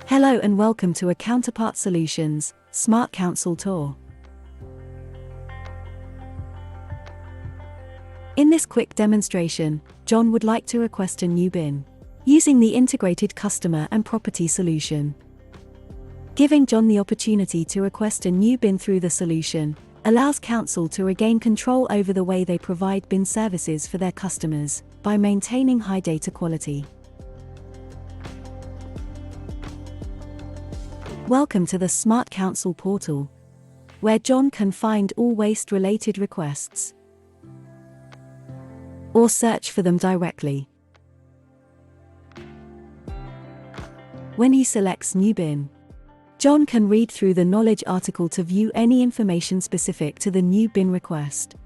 Hello and welcome to a Counterpart Solutions Smart Council Tour. In this quick demonstration, John would like to request a new bin using the integrated customer and property solution. Giving John the opportunity to request a new bin through the solution allows council to regain control over the way they provide bin services for their customers by maintaining high data quality. Welcome to the Smart Council portal, where John can find all waste-related requests or search for them directly. When he selects New Bin, John can read through the knowledge article to view any information specific to the new bin request.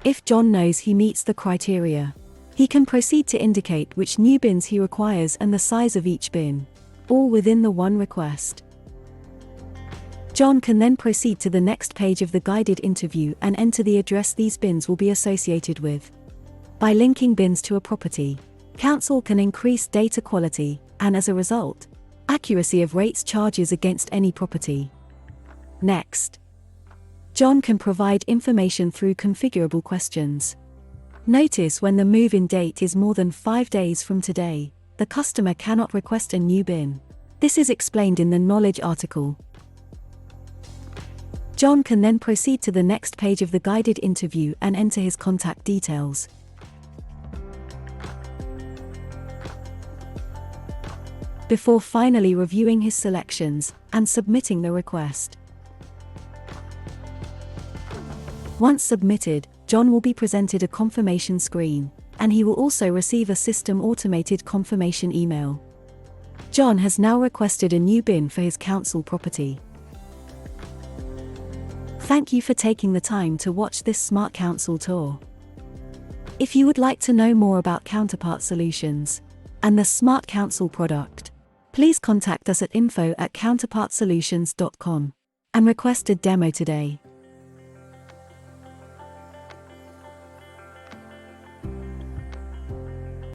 If John knows he meets the criteria, he can proceed to indicate which new bins he requires and the size of each bin, all within the one request. John can then proceed to the next page of the guided interview and enter the address these bins will be associated with. By linking bins to a property, council can increase data quality, and as a result, accuracy of rates charges against any property. Next, John can provide information through configurable questions. Notice when the move-in date is more than 5 days from today, the customer cannot request a new bin. This is explained in the knowledge article. John can then proceed to the next page of the guided interview and enter his contact details. Before finally reviewing his selections and submitting the request. Once submitted, John will be presented a confirmation screen, and he will also receive a system automated confirmation email. John has now requested a new bin for his council property. Thank you for taking the time to watch this Smart Council tour. If you would like to know more about Counterpart Solutions and the Smart Council product, please contact us at info@counterpartsolutions.com and request a demo today.